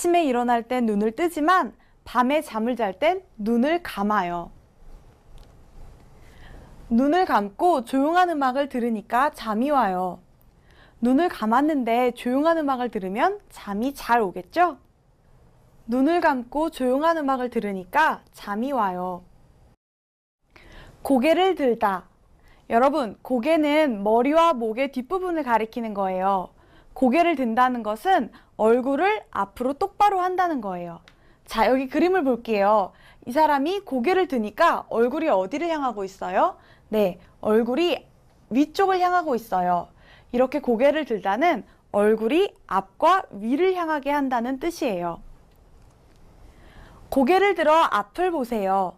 아침에 일어날 땐 눈을 뜨지만 밤에 잠을 잘 땐 눈을 감아요. 눈을 감고 조용한 음악을 들으니까 잠이 와요. 눈을 감았는데 조용한 음악을 들으면 잠이 잘 오겠죠? 눈을 감고 조용한 음악을 들으니까 잠이 와요. 고개를 들다. 여러분, 고개는 머리와 목의 뒷부분을 가리키는 거예요. 고개를 든다는 것은 얼굴을 앞으로 똑바로 한다는 거예요. 자, 여기 그림을 볼게요. 이 사람이 고개를 드니까 얼굴이 어디를 향하고 있어요? 네, 얼굴이 위쪽을 향하고 있어요. 이렇게 고개를 들다는 얼굴이 앞과 위를 향하게 한다는 뜻이에요. 고개를 들어 앞을 보세요.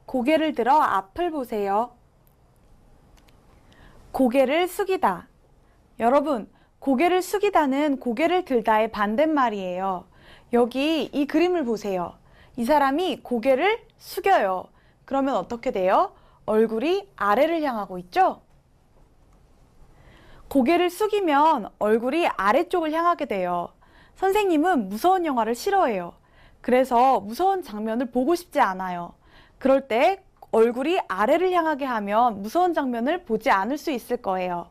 고개를 들어 앞을 보세요. 고개를 숙이다. 여러분, 고개를 숙이다는 고개를 들다의 반대말이에요. 여기 이 그림을 보세요. 이 사람이 고개를 숙여요. 그러면 어떻게 돼요? 얼굴이 아래를 향하고 있죠? 고개를 숙이면 얼굴이 아래쪽을 향하게 돼요. 선생님은 무서운 영화를 싫어해요. 그래서 무서운 장면을 보고 싶지 않아요. 그럴 때 얼굴이 아래를 향하게 하면 무서운 장면을 보지 않을 수 있을 거예요.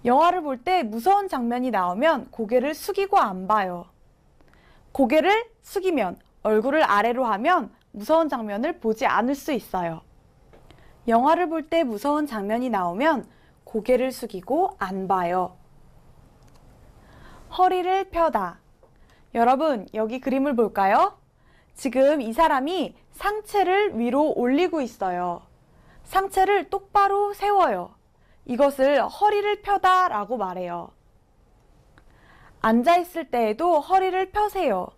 영화를 볼 때 무서운 장면이 나오면 고개를 숙이고 안 봐요. 고개를 숙이면 얼굴을 아래로 하면 무서운 장면을 보지 않을 수 있어요. 영화를 볼 때 무서운 장면이 나오면 고개를 숙이고 안 봐요. 허리를 펴다. 여러분, 여기 그림을 볼까요? 지금 이 사람이 상체를 위로 올리고 있어요. 상체를 똑바로 세워요. 이것을 허리를 펴다 라고 말해요. 앉아있을 때에도 허리를 펴세요.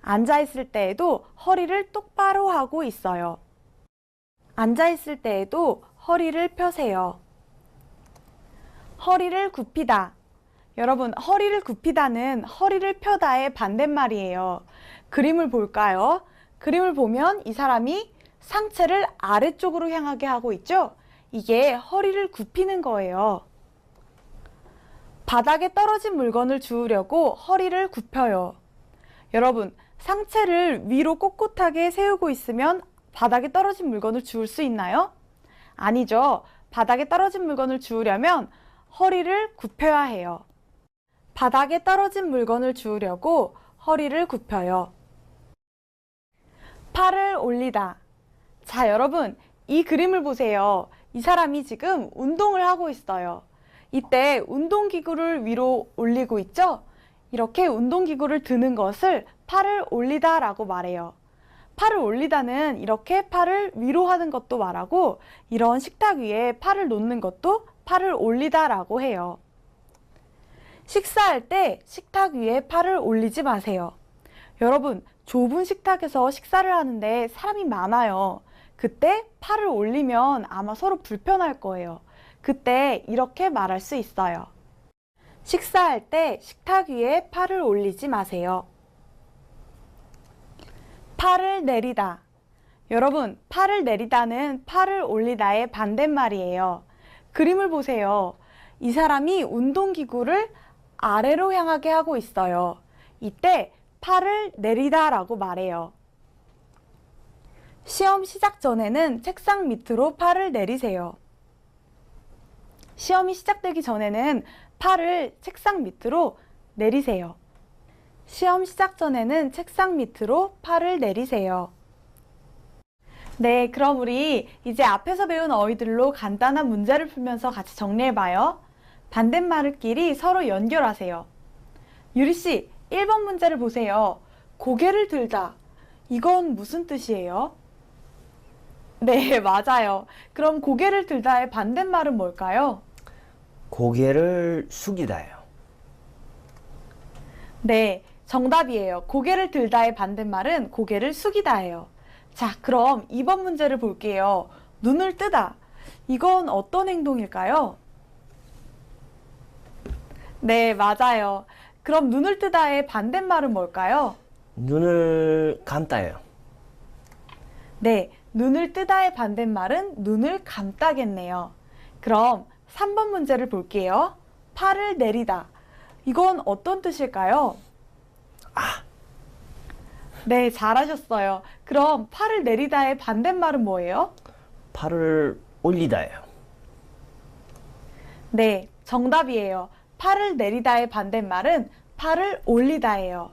앉아있을 때에도 허리를 똑바로 하고 있어요. 앉아있을 때에도 허리를 펴세요. 허리를 굽히다. 여러분, 허리를 굽히다는 허리를 펴다의 반대말이에요. 그림을 볼까요? 그림을 보면 이 사람이 상체를 아래쪽으로 향하게 하고 있죠? 이게 허리를 굽히는 거예요. 바닥에 떨어진 물건을 주우려고 허리를 굽혀요. 여러분, 상체를 위로 꼿꼿하게 세우고 있으면 바닥에 떨어진 물건을 주울 수 있나요? 아니죠. 바닥에 떨어진 물건을 주우려면 허리를 굽혀야 해요. 바닥에 떨어진 물건을 주우려고 허리를 굽혀요. 팔을 올리다. 자, 여러분, 이 그림을 보세요. 이 사람이 지금 운동을 하고 있어요. 이때 운동기구를 위로 올리고 있죠? 이렇게 운동기구를 드는 것을 팔을 올리다 라고 말해요. 팔을 올리다는 이렇게 팔을 위로 하는 것도 말하고 이런 식탁 위에 팔을 놓는 것도 팔을 올리다 라고 해요. 식사할 때 식탁 위에 팔을 올리지 마세요. 여러분, 좁은 식탁에서 식사를 하는데 사람이 많아요. 그때 팔을 올리면 아마 서로 불편할 거예요. 그때 이렇게 말할 수 있어요. 식사할 때 식탁 위에 팔을 올리지 마세요. 팔을 내리다. 여러분, 팔을 내리다는 팔을 올리다의 반대말이에요. 그림을 보세요. 이 사람이 운동기구를 아래로 향하게 하고 있어요. 이때 팔을 내리다 라고 말해요. 시험 시작 전에는 책상 밑으로 팔을 내리세요. 시험이 시작되기 전에는 팔을 책상 밑으로 내리세요. 시험 시작 전에는 책상 밑으로 팔을 내리세요. 네, 그럼 우리 이제 앞에서 배운 어휘들로 간단한 문제를 풀면서 같이 정리해봐요. 반대말끼리 서로 연결하세요. 유리씨, 1번 문제를 보세요. 고개를 들다. 이건 무슨 뜻이에요? 네, 맞아요. 그럼 고개를 들다의 반대말은 뭘까요? 고개를 숙이다요. 네, 정답이에요. 고개를 들다의 반대말은 고개를 숙이다예요. 자, 그럼 2번 문제를 볼게요. 눈을 뜨다. 이건 어떤 행동일까요? 네, 맞아요. 그럼 눈을 뜨다의 반대말은 뭘까요? 눈을 감다요. 네, 눈을 뜨다의 반대말은 눈을 감다겠네요. 그럼 3번 문제를 볼게요. 팔을 내리다. 이건 어떤 뜻일까요? 네, 잘하셨어요. 그럼 팔을 내리다의 반대말은 뭐예요? 팔을 올리다예요. 네, 정답이에요. 팔을 내리다의 반대말은 팔을 올리다예요.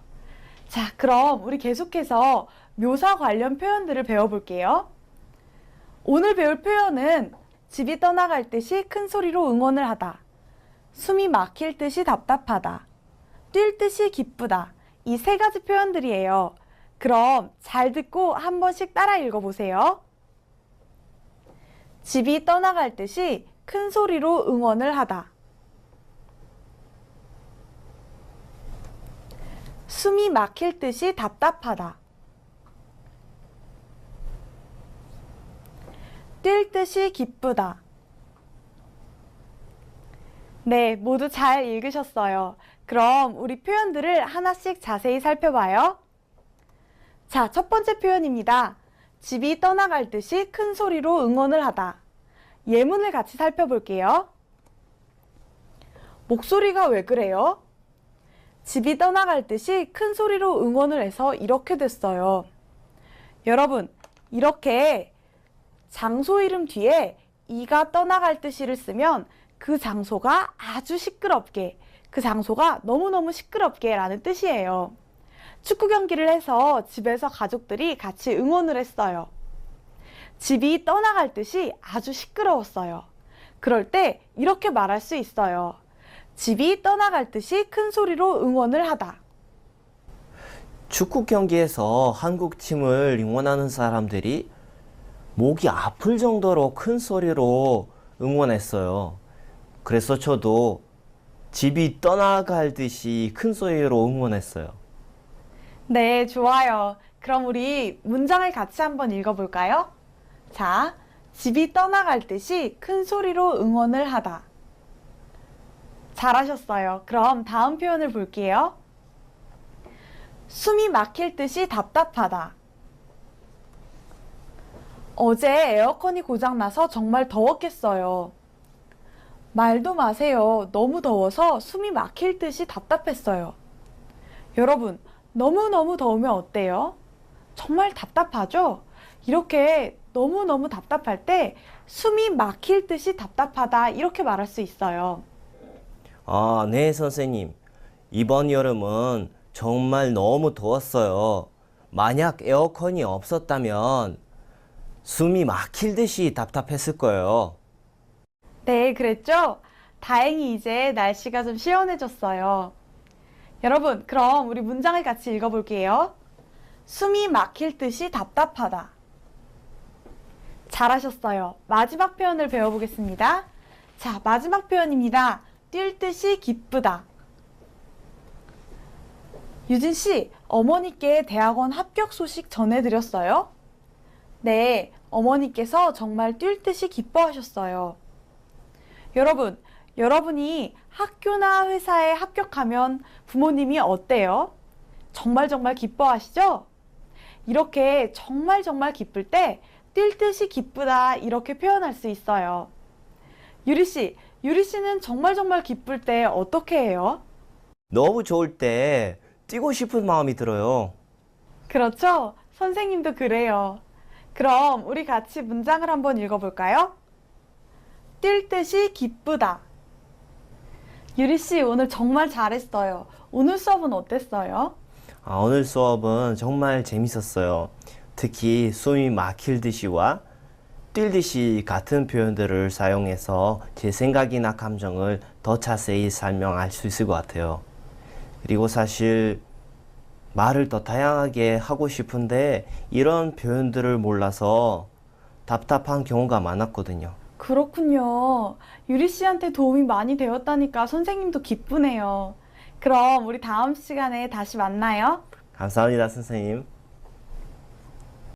자, 그럼 우리 계속해서 묘사 관련 표현들을 배워볼게요. 오늘 배울 표현은 집이 떠나갈 듯이 큰 소리로 응원을 하다, 숨이 막힐 듯이 답답하다, 뛸 듯이 기쁘다. 이 세 가지 표현들이에요. 그럼 잘 듣고 한 번씩 따라 읽어보세요. 집이 떠나갈 듯이 큰 소리로 응원을 하다. 숨이 막힐 듯이 답답하다. 뛸 듯이 기쁘다. 네, 모두 잘 읽으셨어요. 그럼 우리 표현들을 하나씩 자세히 살펴봐요. 자, 첫 번째 표현입니다. 집이 떠나갈 듯이 큰 소리로 응원을 하다. 예문을 같이 살펴볼게요. 목소리가 왜 그래요? 집이 떠나갈 듯이 큰 소리로 응원을 해서 이렇게 됐어요. 여러분, 이렇게 장소 이름 뒤에 이가 떠나갈 듯이를 쓰면 그 장소가 아주 시끄럽게, 그 장소가 너무너무 시끄럽게 라는 뜻이에요. 축구 경기를 해서 집에서 가족들이 같이 응원을 했어요. 집이 떠나갈 듯이 아주 시끄러웠어요. 그럴 때 이렇게 말할 수 있어요. 집이 떠나갈 듯이 큰 소리로 응원을 하다. 축구 경기에서 한국 팀을 응원하는 사람들이 목이 아플 정도로 큰 소리로 응원했어요. 그래서 저도 집이 떠나갈 듯이 큰 소리로 응원했어요. 네, 좋아요. 그럼 우리 문장을 같이 한번 읽어볼까요? 자, 집이 떠나갈 듯이 큰 소리로 응원을 하다. 잘하셨어요. 그럼 다음 표현을 볼게요. 숨이 막힐 듯이 답답하다. 어제 에어컨이 고장나서 정말 더웠겠어요. 말도 마세요. 너무 더워서 숨이 막힐 듯이 답답했어요. 여러분, 너무너무 더우면 어때요? 정말 답답하죠? 이렇게 너무너무 답답할 때 숨이 막힐 듯이 답답하다 이렇게 말할 수 있어요. 아, 네, 선생님. 이번 여름은 정말 너무 더웠어요. 만약 에어컨이 없었다면 숨이 막힐 듯이 답답했을 거예요. 네, 그랬죠? 다행히 이제 날씨가 좀 시원해졌어요. 여러분, 그럼 우리 문장을 같이 읽어볼게요. 숨이 막힐 듯이 답답하다. 잘하셨어요. 마지막 표현을 배워보겠습니다. 자, 마지막 표현입니다. 뛸 듯이 기쁘다. 유진 씨, 어머니께 대학원 합격 소식 전해드렸어요? 네, 어머니께서 정말 뛸 듯이 기뻐하셨어요. 여러분, 여러분이 학교나 회사에 합격하면 부모님이 어때요? 정말 기뻐하시죠? 이렇게 정말 기쁠 때 뛸 듯이 기쁘다 이렇게 표현할 수 있어요. 유리 씨는 정말 기쁠 때 어떻게 해요? 너무 좋을 때 뛰고 싶은 마음이 들어요. 그렇죠? 선생님도 그래요. 그럼 우리 같이 문장을 한번 읽어볼까요? 뛸 듯이 기쁘다. 유리 씨, 오늘 정말 잘했어요. 오늘 수업은 어땠어요? 오늘 수업은 정말 재밌었어요. 특히 숨이 막힐 듯이와 뛸 듯이 같은 표현들을 사용해서 제 생각이나 감정을 더 자세히 설명할 수 있을 것 같아요. 그리고 사실 말을 더 다양하게 하고 싶은데 이런 표현들을 몰라서 답답한 경우가 많았거든요. 그렇군요. 유리 씨한테 도움이 많이 되었다니까 선생님도 기쁘네요. 그럼 우리 다음 시간에 다시 만나요. 감사합니다, 선생님.